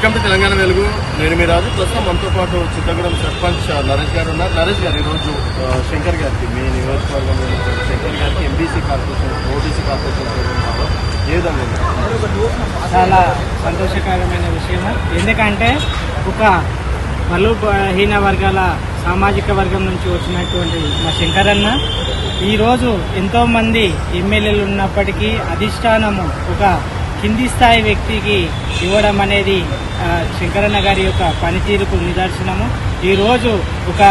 Welcome to Telangana వెలుగు. నేను మీ రాజు. ప్రస్తుతం మనతో పాటు చిత్తగూడెం సర్పంచ్ నరేష్ గారు ఉన్నారు. నరేష్ గారు, ఈరోజు శంకర్ గారికి, మీ నియోజకవర్గంలో ఉన్నటువంటి శంకర్ గారికి ఎంబీసీ కార్పొరేషన్, ఓబీసీ కార్పొరేషన్ ఏ విధంగా చాలా సంతోషకరమైన విషయము. ఎందుకంటే ఒక బలహీన వర్గాల సామాజిక వర్గం నుంచి వచ్చినటువంటి మా శంకరన్న ఈరోజు ఎంతోమంది ఎమ్మెల్యేలు ఉన్నప్పటికీ అధిష్టానము ఒక కింది స్థాయి వ్యక్తికి ఇవ్వడం అనేది శంకరన్న గారి యొక్క పనితీరుకు నిదర్శనము. ఈరోజు ఒక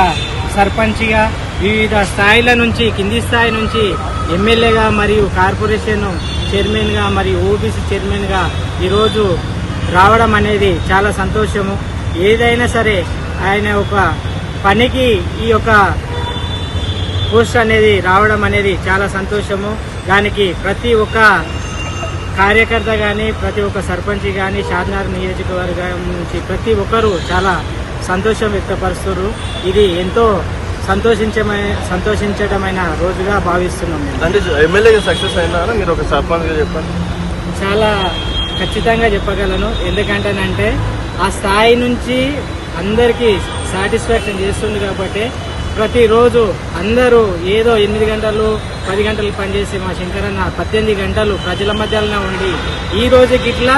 సర్పంచ్గా వివిధ స్థాయిల నుంచి, కింది స్థాయి నుంచి ఎమ్మెల్యేగా మరియు కార్పొరేషన్ చైర్మన్గా మరియు ఓబీసీ చైర్మన్గా ఈరోజు రావడం అనేది చాలా సంతోషము. ఏదైనా సరే ఆయన ఒక పనికి ఈ యొక్క పోస్ట్ అనేది రావడం అనేది చాలా సంతోషము. దానికి ప్రతి ఒక్క కార్యకర్త కానీ, ప్రతి ఒక్క సర్పంచ్ కానీ, షాద్నగర్ నియోజకవర్గం నుంచి ప్రతి ఒక్కరూ చాలా సంతోషం వ్యక్తపరుస్తున్నారు. ఇది ఎంతో సంతోషించడమైన రోజుగా భావిస్తున్నాం. అంటే ఎమ్మెల్యేగా సక్సెస్ అయినారా మీరు ఒక సర్పంచ్గా చెప్పండి? చాలా ఖచ్చితంగా చెప్పగలను. ఎందుకంటేనంటే ఆ స్థాయి నుంచి అందరికీ సాటిస్ఫాక్షన్ చేస్తుంది కాబట్టి ప్రతిరోజు అందరూ ఏదో 8 గంటలు 10 గంటలు పనిచేసి మా శంకరన్న 18 గంటలు ప్రజల మధ్యలోనే ఉండి ఈ రోజుకి ఇట్లా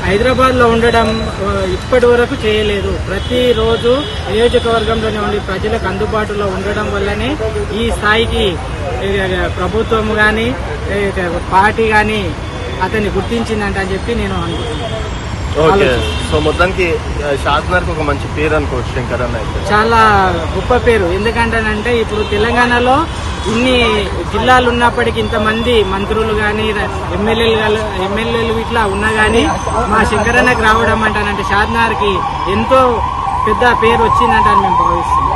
హైదరాబాద్లో ఉండడం ఇప్పటి వరకు చేయలేదు. ప్రతిరోజు నియోజకవర్గంలోనే ఉండి ప్రజలకు అందుబాటులో ఉండడం వల్లనే ఈ స్థాయికి ప్రభుత్వం కానీ పార్టీ కానీ అతన్ని గుర్తించిందంట అని చెప్పి నేను అనుకుంటున్నాను. ఓకే, సో మొత్తానికి షాద్నగర్కి ఒక మంచి పేరు అనుకోవచ్చు శంకరన్న అయితే. చాలా గొప్ప పేరు. ఎందుకంటేనంటే ఇప్పుడు తెలంగాణలో ఇన్ని జిల్లాలు ఉన్నప్పటికీ ఇంతమంది మంత్రులు కానీ ఎమ్మెల్యేలు ఇట్లా ఉన్నా కానీ మా శంకరన్నకి రావడం అంటానంటే షాద్నగర్కి ఎంతో పెద్ద పేరు వచ్చిందంట అని మేము భావిస్తున్నాం.